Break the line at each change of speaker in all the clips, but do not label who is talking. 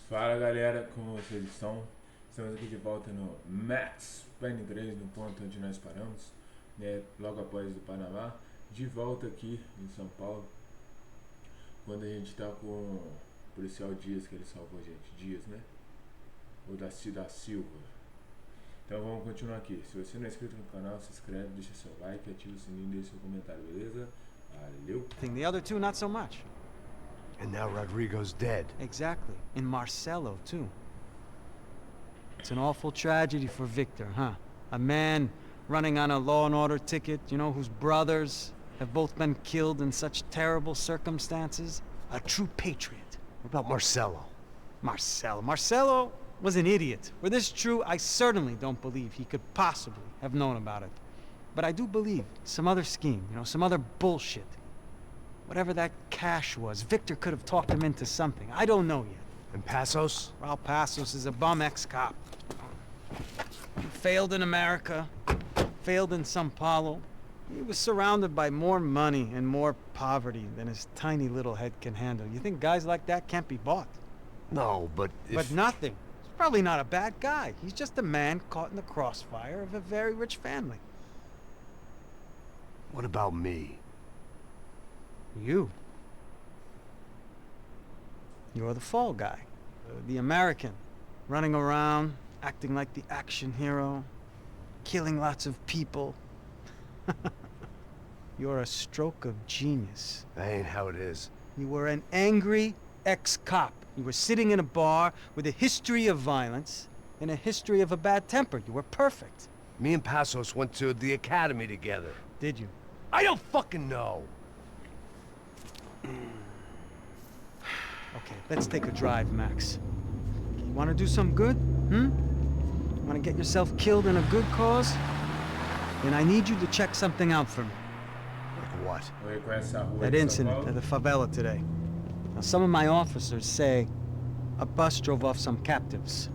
Fala galera, como vocês estão? Estamos aqui de volta no Max Payne 3, no ponto onde nós paramos, né, logo após do Panamá, de volta aqui em São Paulo, quando a gente tá com o policial Dias, que ele salvou a gente, Dias, né? O da Silva. Então vamos continuar aqui. Se você não é inscrito no canal, se inscreve, deixa seu like, ativa o sininho e deixa seu comentário, beleza? Valeu!
The other two, not so much.
And now Rodrigo's dead.
Exactly. And Marcelo, too. It's an awful tragedy for Victor, huh? A man running on a law and order ticket, you know, whose brothers have both been killed in such terrible circumstances. A true patriot.
What about Marcelo?
Marcelo was an idiot. Were this true, I certainly don't believe he could possibly have known about it. But I do believe some other scheme, you know, some other bullshit. Whatever that cash was, Victor could have talked him into something. I don't know yet.
And Passos?
Raul Passos is a bum ex-cop. He failed in America, failed in São Paulo. He was surrounded by more money and more poverty than his tiny little head can handle. You think guys like that can't be bought?
No, but if...
But nothing. He's probably not a bad guy. He's just a man caught in the crossfire of a very rich family.
What about me?
You. You're the fall guy. The American. Running around, acting like the action hero. Killing lots of people. You're a stroke of genius.
That ain't how it is.
You were an angry ex-cop. You were sitting in a bar with a history of violence and a history of a bad temper. You were perfect.
Me and Passos went to the academy together.
Did you?
I don't fucking know!
Okay, let's take a drive, Max. You wanna do some good? Wanna get yourself killed in a good cause? Then I need you to check something out for me.
Like what?
That incident at the favela today. Now, some of my officers say a bus drove off some captives.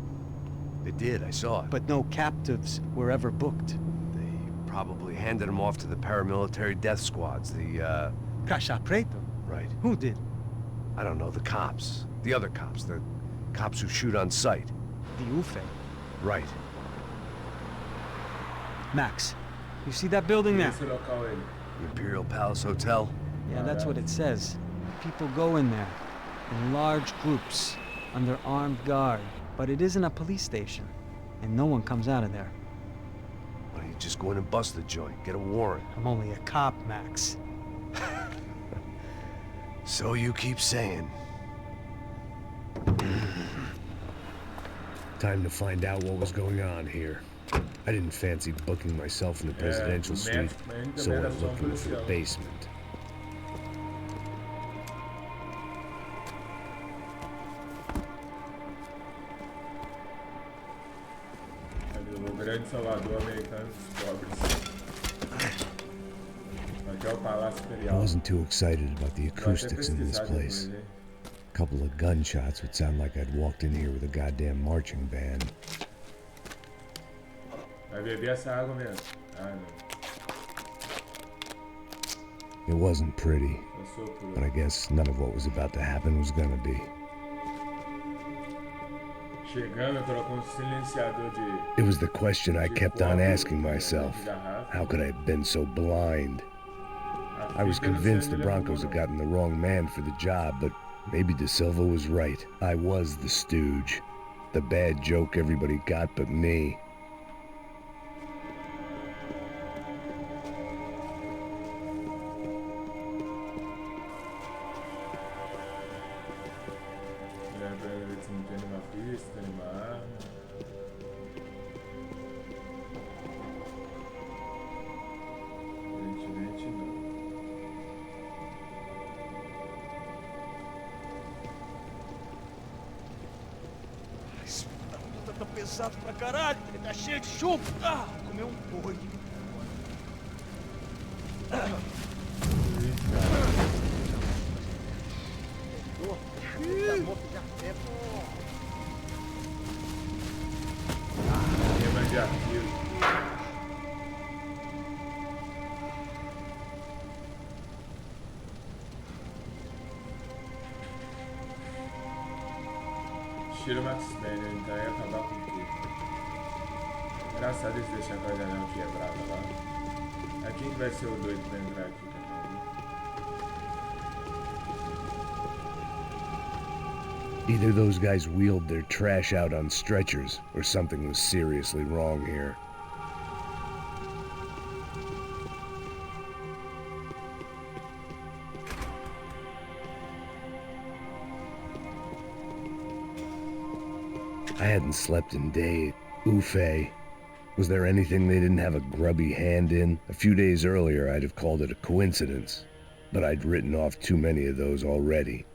They did, I saw it.
But no captives were ever booked.
They probably handed them off to the paramilitary death squads, the,
Caixa Preto?
Right.
Who did?
I don't know, the cops. The other cops, the cops who shoot on sight.
The UFE.
Right.
Max, you see that building there?
The Imperial Palace Hotel?
Yeah, that's what it says. People go in there, in large groups, under armed guard. But it isn't a police station, and no one comes out of there.
Why don't you just go in and bust the joint, get a warrant?
I'm only a cop, Max.
So you keep saying. Time to find out what was going on here. I didn't fancy booking myself in the presidential suite, so I was looking for the basement.
Grande Salvador americano dos pobres. Aqui é o Palácio
I
Imperial.
wasn't too excited about the acoustics in this place. A couple of gunshots would sound like I'd walked in here with a goddamn marching band.
Vai beber essa água mesmo. Ah, não.
It wasn't pretty,
Passou por...
but I guess none of what was about to happen was gonna be.
Chegando, trocou silenciador de...
It was the question I kept on asking myself. How could I have been so blind? I was convinced the Broncos had gotten the wrong man for the job, but maybe De Silva was right. I was the stooge. The bad joke everybody got but me.
Não tem nenhuma pista, nenhuma arma. Evidentemente não.
Esse puta tá pesado pra caralho. Ele tá cheio de chumbo. Ah, comeu um boi.
Tema de arquivo. estilo Max Payne, então ia acabar com tudo. Engraçado eles deixar a guarda-anel quebrada lá. Aqui quem vai ser o doido pra entrar aqui também?
Either those guys wheeled their trash out on stretchers, or something was seriously wrong here. I hadn't slept in days. Oofe. Was there anything they didn't have a grubby hand in? A few days earlier, I'd have called it a coincidence, but I'd written off too many of those already.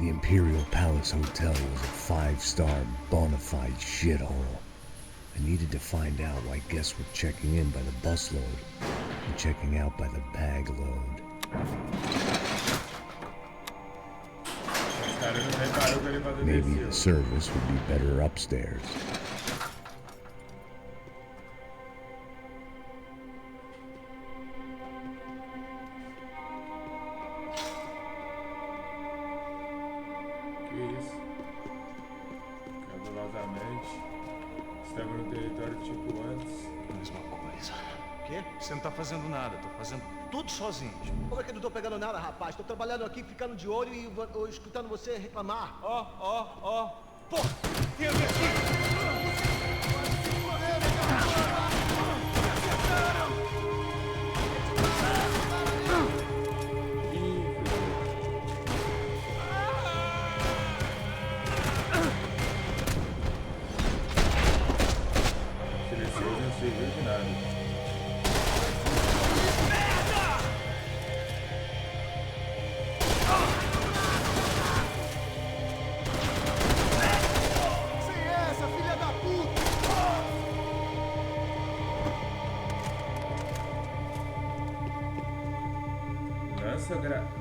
The Imperial Palace Hotel was a five-star, bona fide shithole. I needed to find out why guests were checking in by the busload and checking out by the bag load. Maybe the service would be better upstairs.
Estava no território tipo antes.
Mesma coisa. O quê? Você não tá fazendo nada, tô fazendo tudo sozinho.
Como é que eu não tô pegando nada, rapaz? Tô trabalhando aqui, ficando de olho e escutando você reclamar.
Ó. Pô, tem alguém aqui!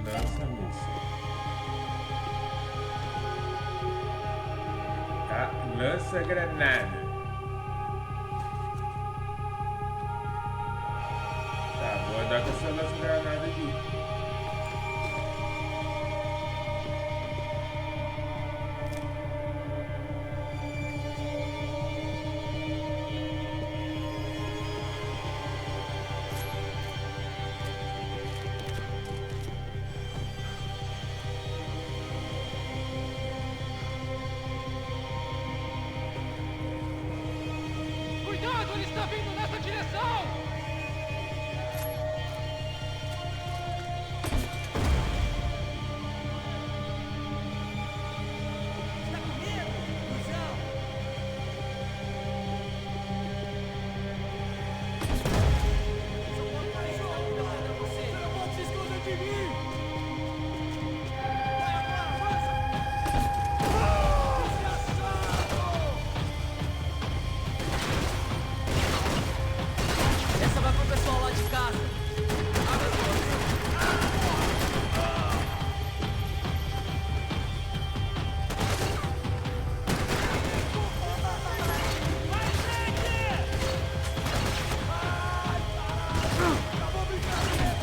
Lança míssil. Tá? Lança granada. Tá, vou andar com essa lança granada aqui.
Ele está vindo nessa direção! Está com medo, cuzão? Só pode mais ajudar você! Você não pode se esconder de mim! Vai agora, avança! Essa vai pro pessoal lá de casa. Abre a porta. Vai, gente! Acabou a brincadeira!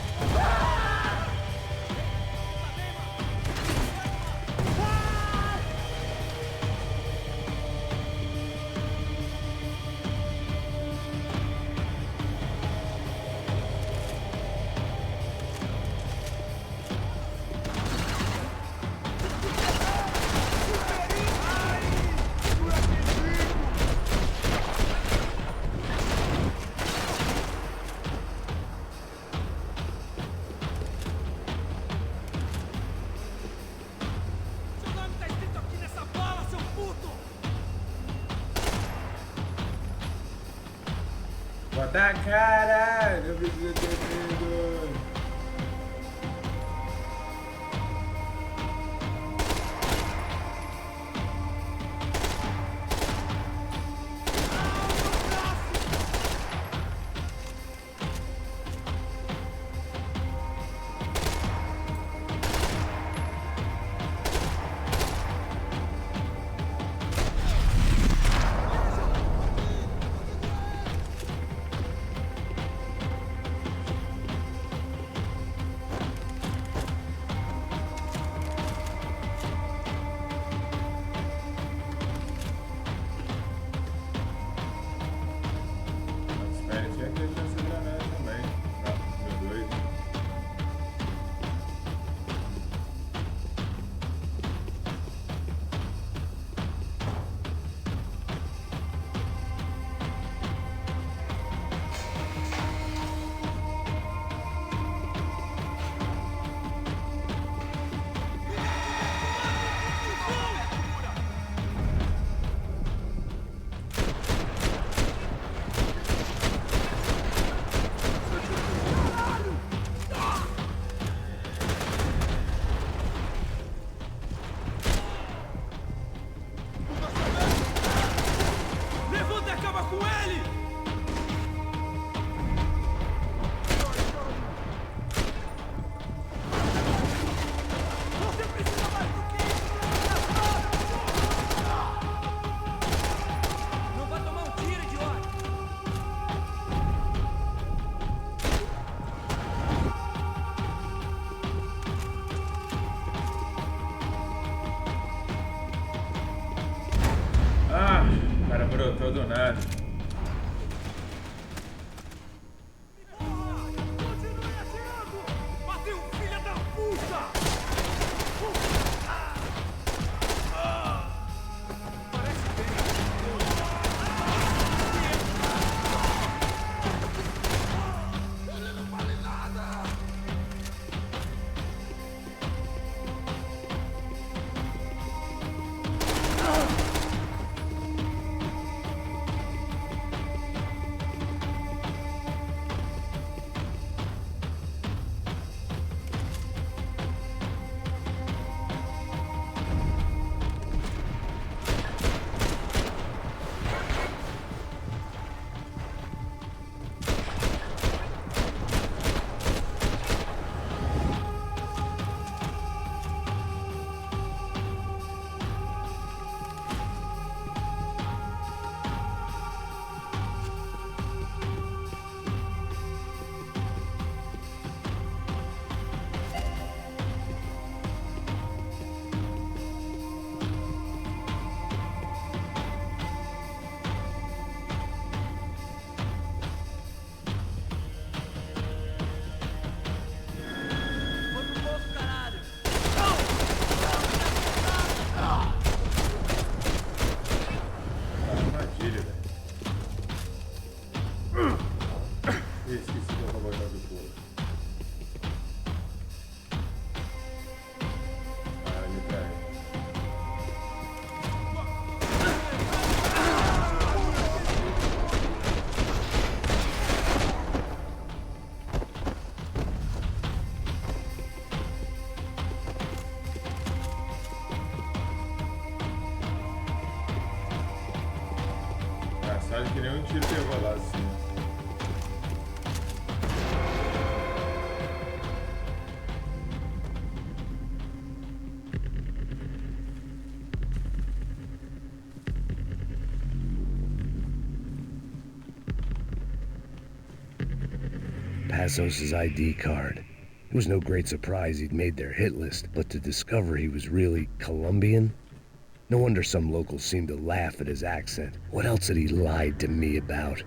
Seu nome tá escrito aqui nessa bala, seu puto!
Bota a cara! Não precisa ter medo! brotou do nada.
Continue atirando! Matei um filho da puta! Parece bem. Ele não vale nada!
Engraçado que nenhum tiro pegou lá assim.
Passos' ID card. It was no great surprise he'd made their hit list, but to discover he was really Colombian? No wonder some locals seemed to laugh at his accent. What else had he lied to me about?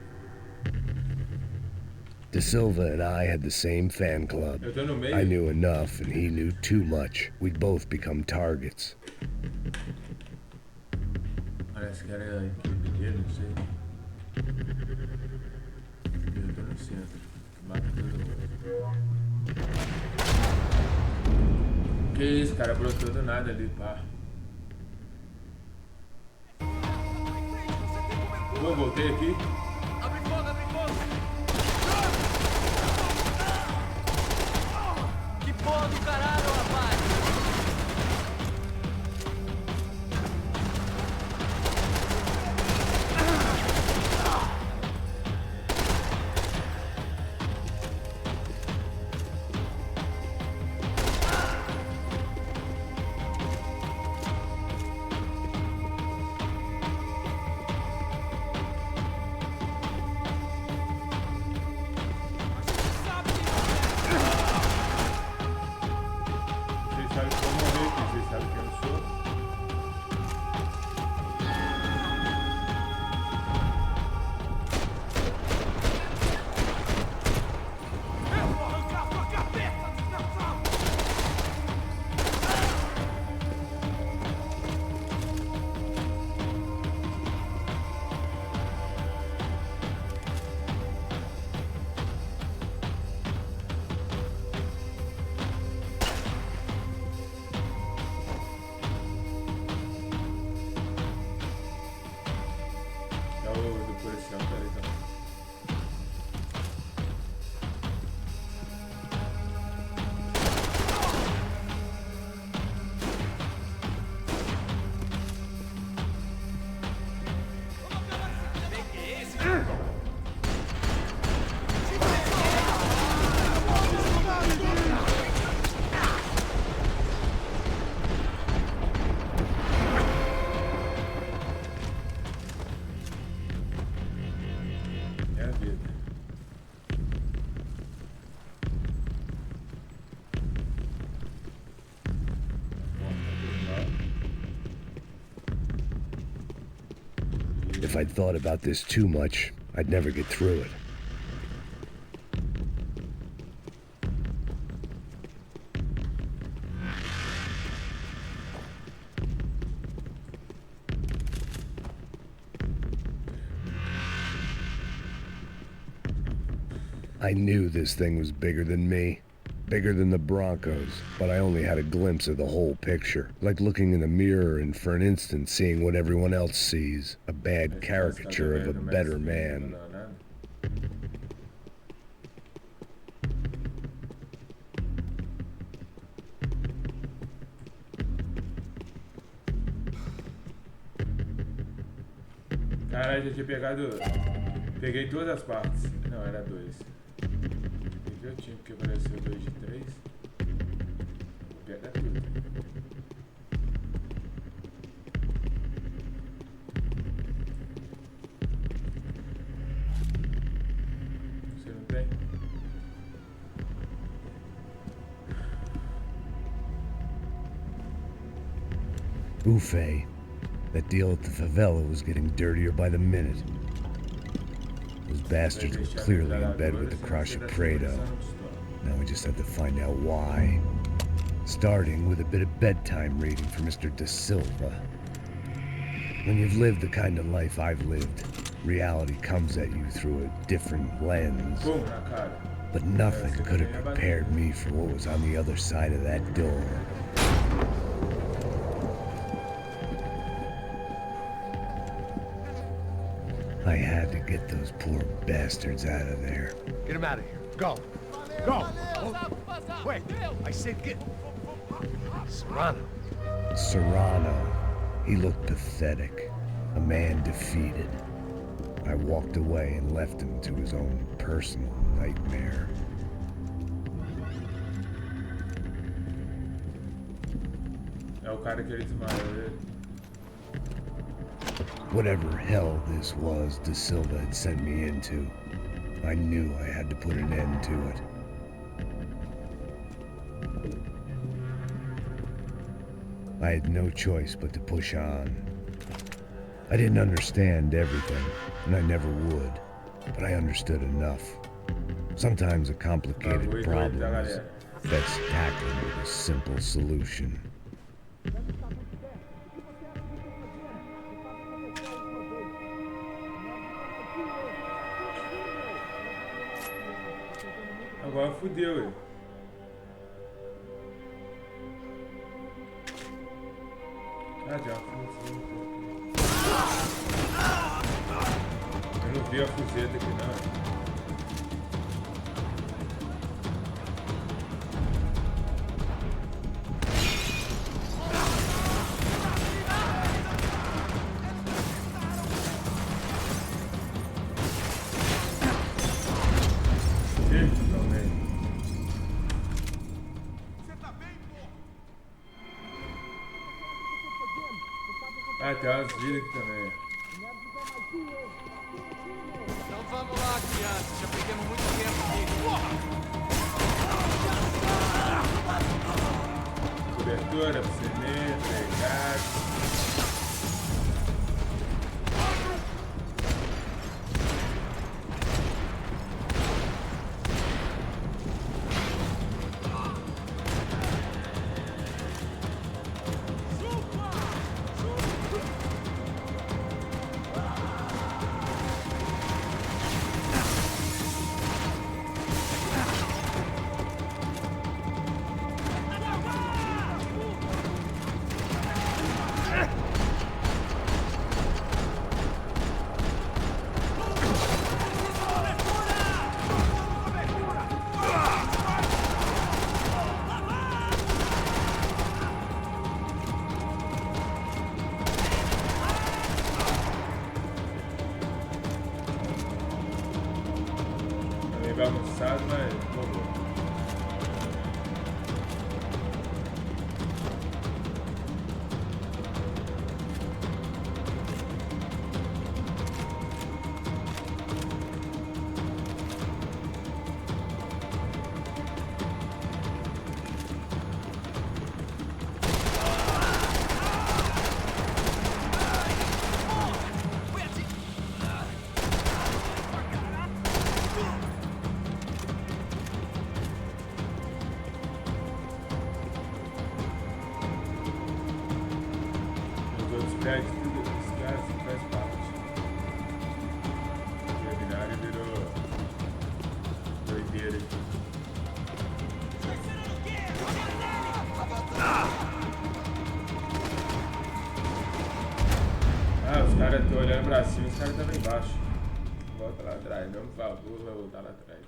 De Silva and I had the same fan club. I knew enough and he knew too much. We'd both become targets.
Parece que era a equipe dele, não sei. Eu tô no centro. Mata todo mundo. Que isso, cara, brotou do nada ali, pá. Pô, voltei aqui.
Abre fogo, abre fogo! Que porra do caralho, rapaz!
if I'd thought about this too much, I'd never get through it. I knew this thing was bigger than me, bigger than the Broncos, but I only had a glimpse of the whole picture, like looking in a mirror and for an instant seeing what everyone else sees, a bad caricature of a better man.
Caralho, eu tinha pegado... Peguei todas as partes. Não, era 2. Peguei o time porque apareceu 2 de 3. Vou pegar tudo. Você não tem?
Buffet. That deal at the favela was getting dirtier by the minute. Those bastards were clearly in bed with the Crush of Prado. Now we just had to find out why. Starting with a bit of bedtime reading for Mr. Da Silva. When you've lived the kind of life I've lived, reality comes at you through a different lens. But nothing could have prepared me for what was on the other side of that door. I had to get those poor bastards out of there.
Get him out of here. Go. Go. Oh, wait. I said get... Serrano.
Serrano. He looked pathetic. A man defeated. I walked away and left him to his own personal nightmare.
É o cara que ele desmaiou ele.
Whatever hell this was Da Silva had sent me into, I knew I had to put an end to it. I had no choice but to push on. I didn't understand everything, and I never would, but I understood enough. Sometimes a complicated problem is best tackled with a simple solution.
Agora fudeu, ele. Ah, já fuzil. Eu não vi a fuzeta aqui, não. Ah, tem umas vidas aqui também.
Então vamos lá, crianças. Já perdemos muito tempo aqui.
Cobertura, cimento, pegado. prédio, tudo isso, cara, assim, faz parte. Terminar e virou doideira aqui. Ah, os caras estão olhando pra cima, os caras estão lá embaixo. Volta lá atrás, não, por favor, vai voltar lá atrás.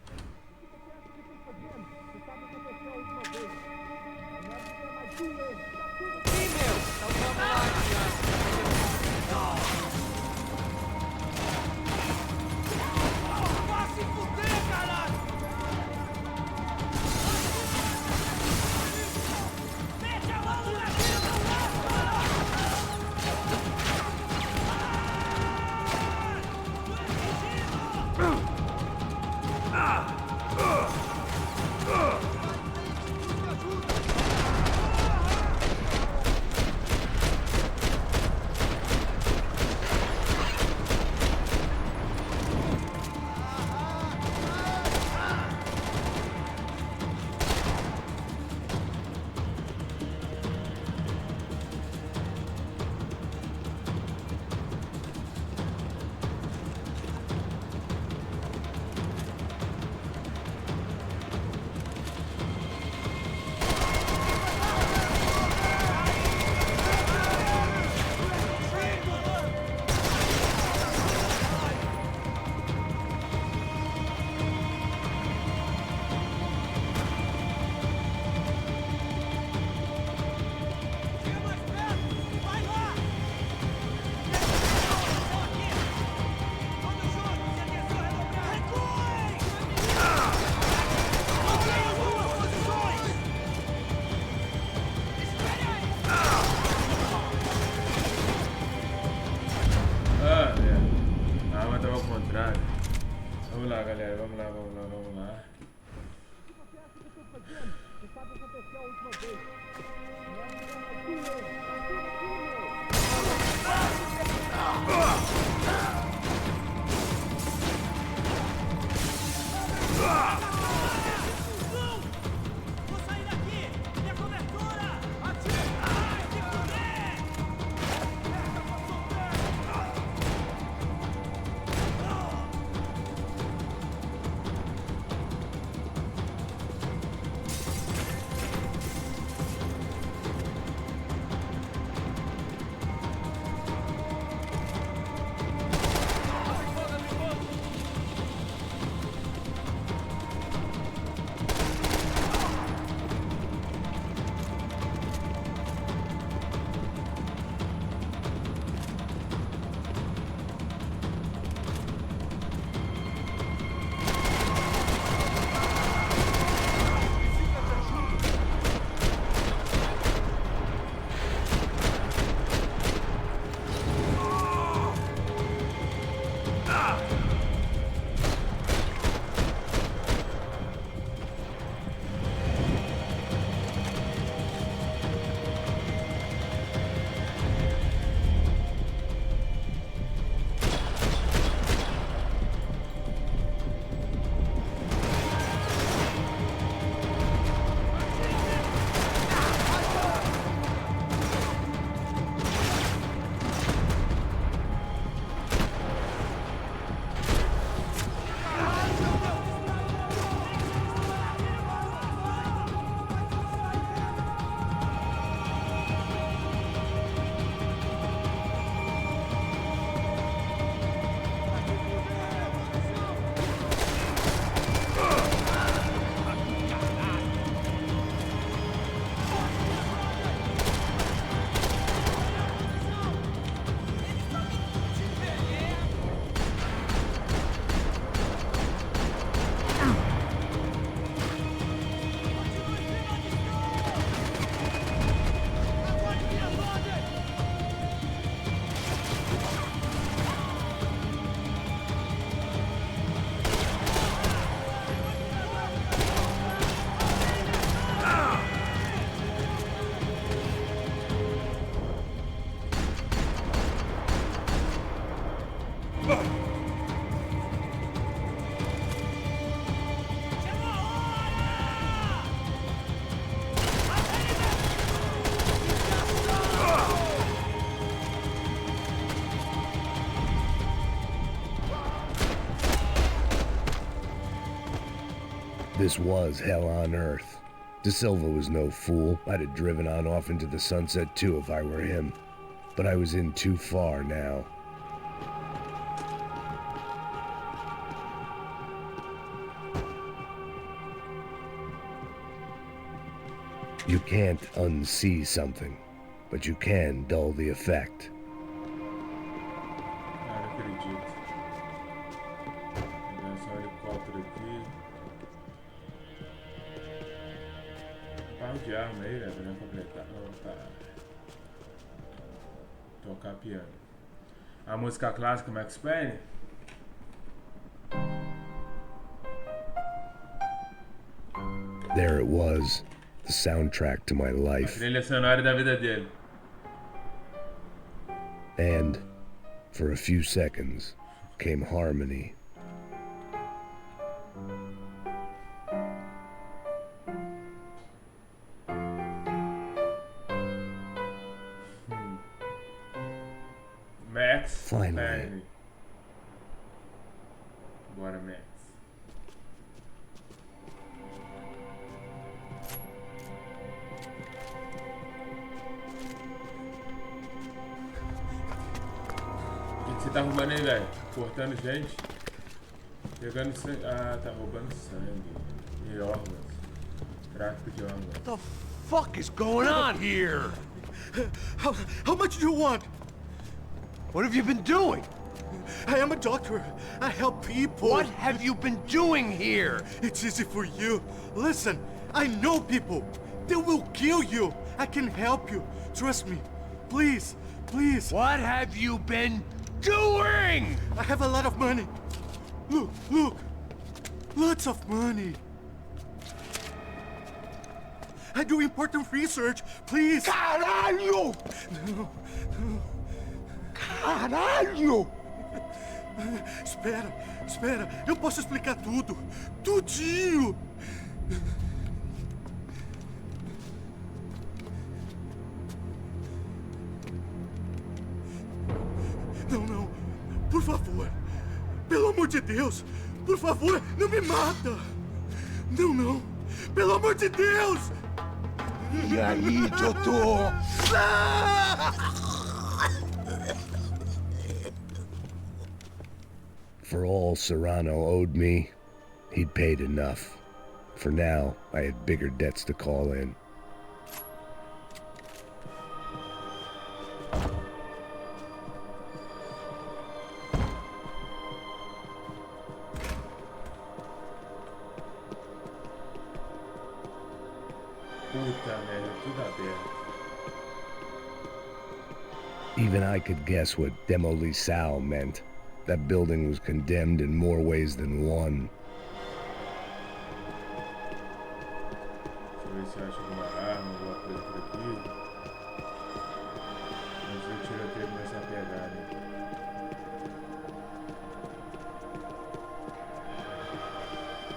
Vamos lá, galera, vamos lá.
Vou sair daqui! Minha cobertura! Atira! Ai, que fuder!
This was hell on earth. De Silva was no fool. I'd have driven on off into the sunset too if I were him. But I was in too far now. You can't unsee something, but you can dull the effect.
Cara, acredito. Pegar só o helicóptero aqui. Pau de arma aí, velho, pra não completar. Opa. Tocar piano. A música clássica Max Payne.
There it was, the soundtrack to my
A
life.
trilha sonora da vida dele.
And, for a few seconds, came harmony.
Max
Finally.
Payne. Bora, Max. O que você tá arrumando aí, velho? Cortando gente? Pegando sangue. Ah, tá roubando sangue. E órgãos. Tráfico de órgãos.
What the fuck is going on here? How much do you want? What have you been doing? I am a doctor. I help people. What have you been doing here? It's easy for you. Listen, I know people. They will kill you. I can help you. Trust me. Please, please. What have you been doing? I have a lot of money. Look, look. Lots of money. I do important research. Please. Caralho! No, no. Caralho! Espera, espera. Eu posso explicar tudo. Tudinho. Não, não. Por favor. Pelo amor de Deus. Por favor, não me mata. Não, não. Pelo amor de Deus. E aí, doutor?
For all Serrano owed me, he'd paid enough. For now, I had bigger debts to call in.
Puta merda, tudo aberto.
Even I could guess what demolisal meant. That building was condemned in more ways than one.
Deixa eu ver se eu acho alguma arma, alguma coisa por aqui. Antes do tiroteio começar a pegar, né?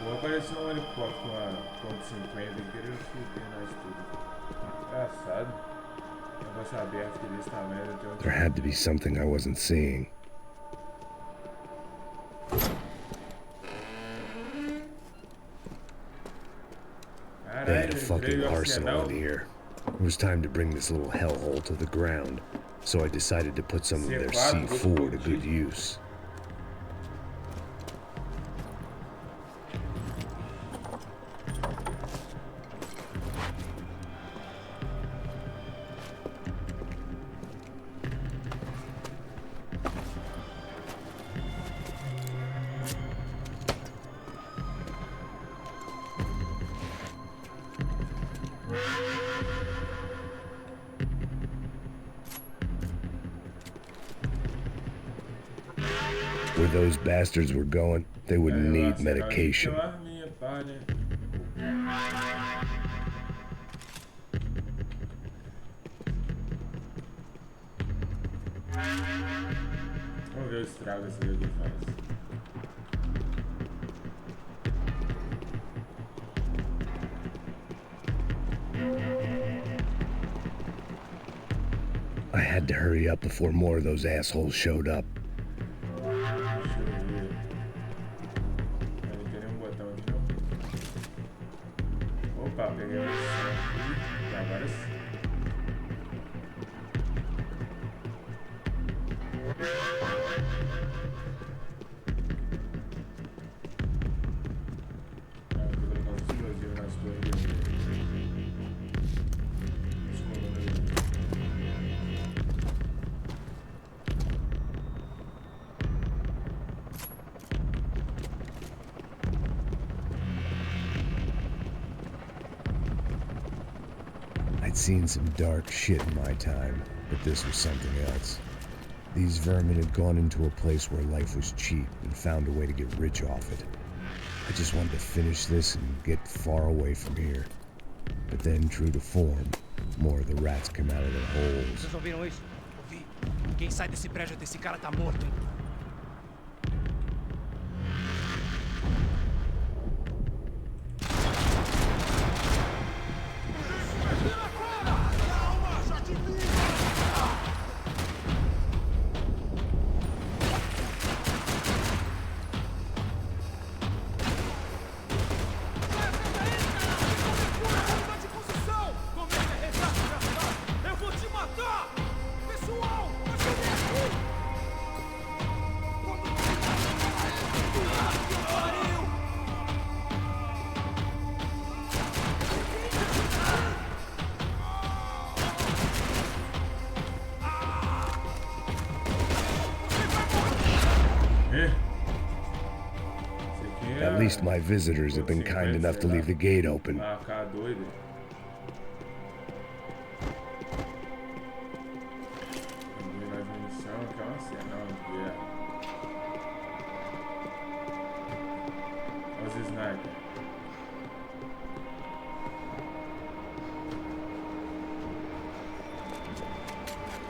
Vou aparecer um helicóptero com a Fonte 50 e querer fuder nós tudo. Engraçado. Negócio aberto aqui desse tamanho.
There had to be something I wasn't seeing. They had a fucking arsenal in here. It was time to bring this little hellhole to the ground, so I decided to put some of their C4 to good use. Where those bastards were going, they wouldn't need medication.
Vamos ver o estrago esse daqui faz.
I had to hurry up before more of those assholes showed up.
Agora sim.
I'd seen some dark shit in my time, but this was something else. These vermin had gone into a place where life was cheap and found a way to get rich off it. I just wanted to finish this and get far away from here. But then, true to form, more of the rats come out of their holes.
Vocês ouviram isso? Ouvi. Quem sai desse prédio desse cara tá morto, hein?
At least my visitors have been kind enough to leave the gate open.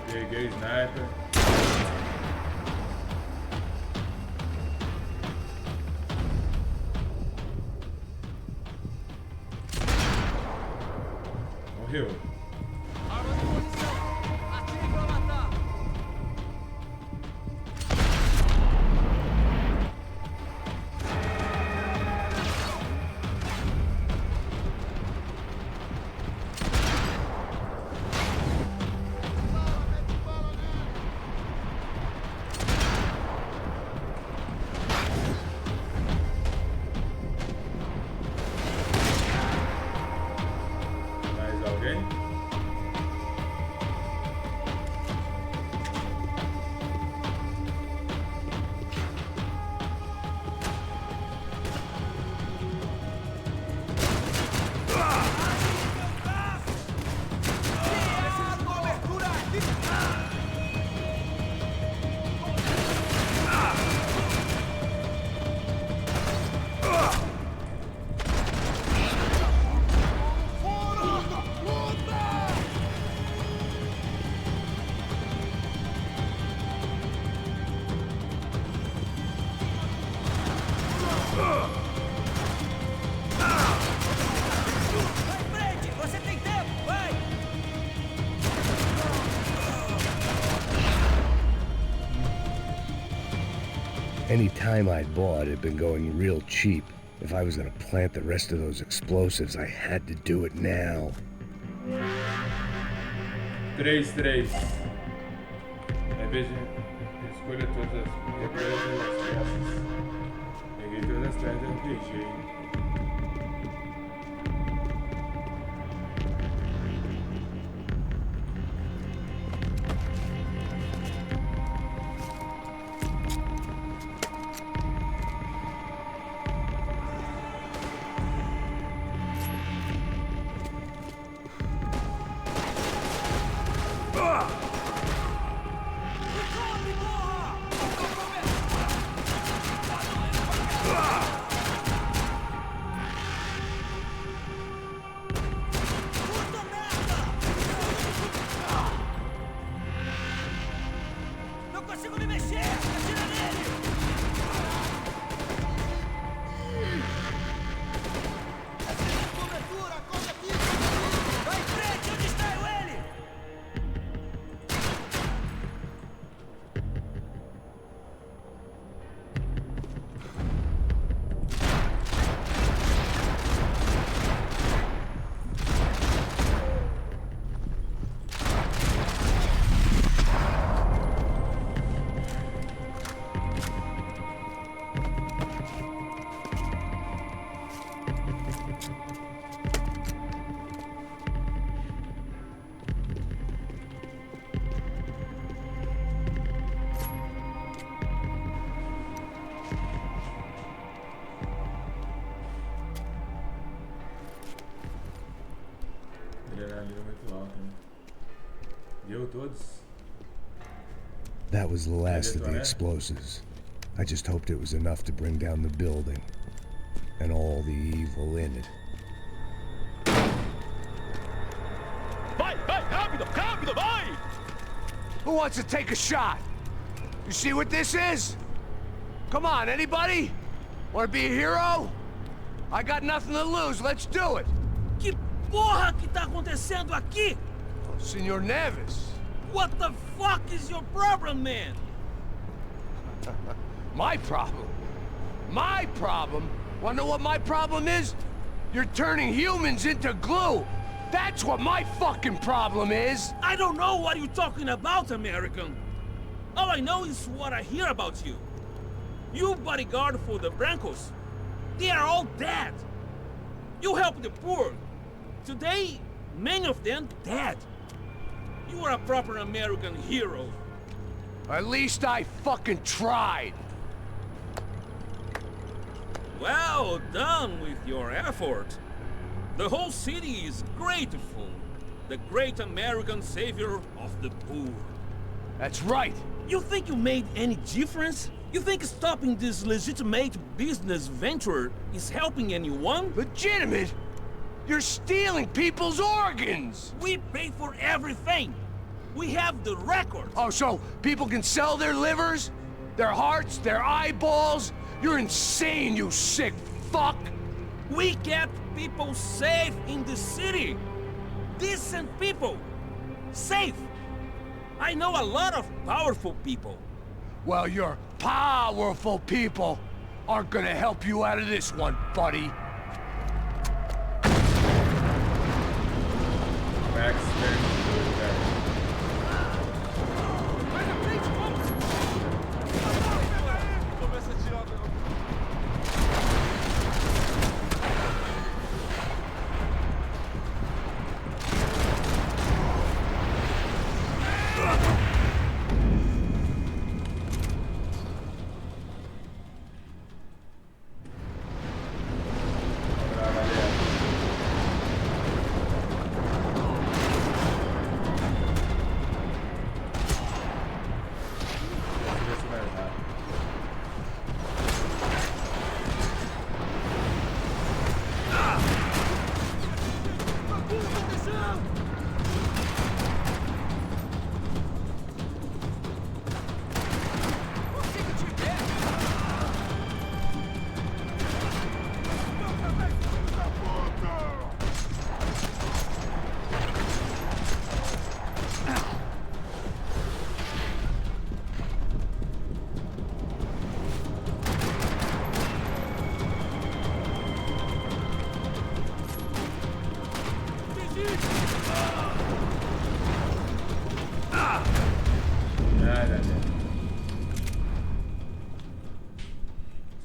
Peguei sniper. Morreu.
Arma de munição. Atire pra matar.
Mais alguém? Vai em frente, você tem tempo, vai!
Any time I'd bought had been going real cheap. If I was gonna plant the rest of those explosives, I had to do it now.
3-3. Escolha todas as peças. Peguei todas as peças e deixei. Adrenalina muito alta, né? Deu todos?
That was the last of the explosives. I just hoped it was enough to bring down the building. And all the evil in it.
Vai, rápido, rápido, vai! Who wants to take a shot? You see what this is? Come on, anybody? Want to be a hero? I got nothing to lose, let's do it!
Que porra que tá acontecendo aqui?
Senor Neves.
What the fuck is your problem, man?
My problem? My problem? Wanna know what my problem is? You're turning humans into glue! That's what my fucking problem is!
I don't know what you're talking about, American. All I know is what I hear about you. You bodyguard for the Brancos. They are all dead. You help the poor. Today, many of them dead. You are a proper American hero.
At least I fucking tried.
Well done with your effort. The whole city is grateful. The great American savior of the poor.
That's right.
You think you made any difference? You think stopping this legitimate business venture is helping anyone?
Legitimate? You're stealing people's organs!
We pay for everything. We have the records.
Oh, so people can sell their livers? Their hearts? Their eyeballs? You're insane, you sick fuck!
We kept people safe in the city. Decent people. Safe. I know a lot of powerful people.
Well, your powerful people aren't gonna help you out of this one, buddy.
Max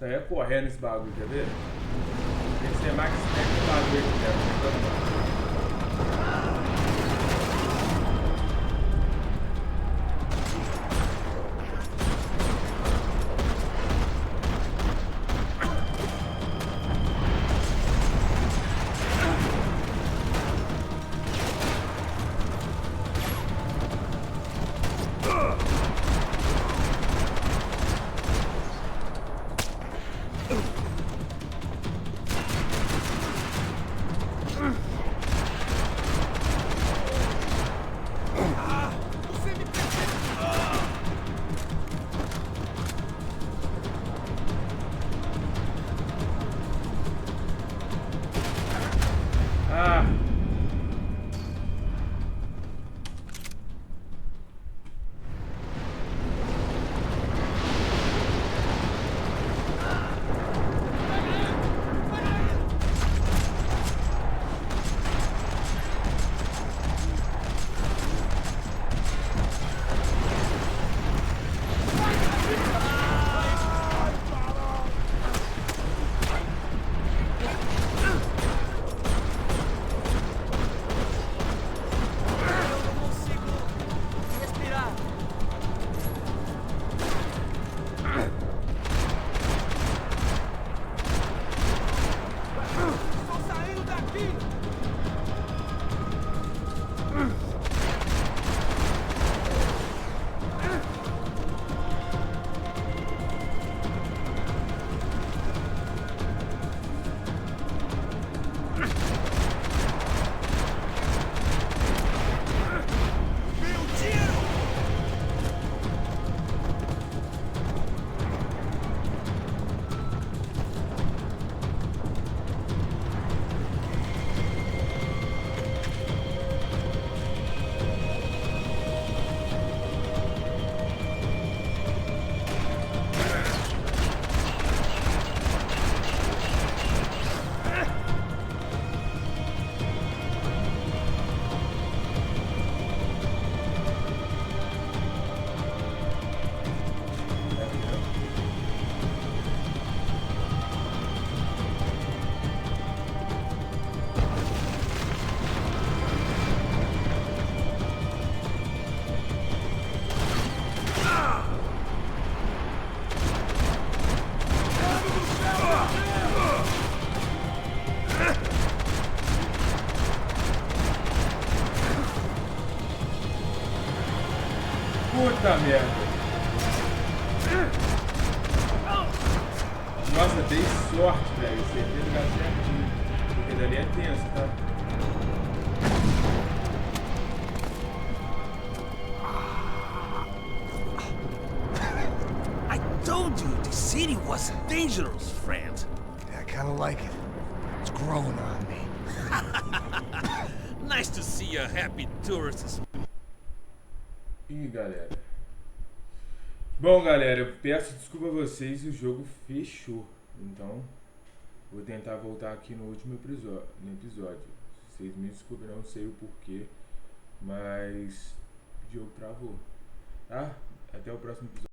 Isso aí é correndo esse bagulho, quer ver? Tem que ser mais esperto que o bagulho que deve. Puta merda. Nossa, dei sorte, velho. Acertei no lugar certinho. Porque dali é tenso, tá?
I told you the city was dangerous, friend.
Yeah, I kind of like it. It's growing on me.
Nice to see a happy tourist.
Ih, galera. Bom, galera, eu peço desculpa a vocês, o jogo fechou. Então, vou tentar voltar aqui no último episódio. Vocês me desculpem, não sei o porquê, mas o jogo travou. Tá? Até o próximo episódio.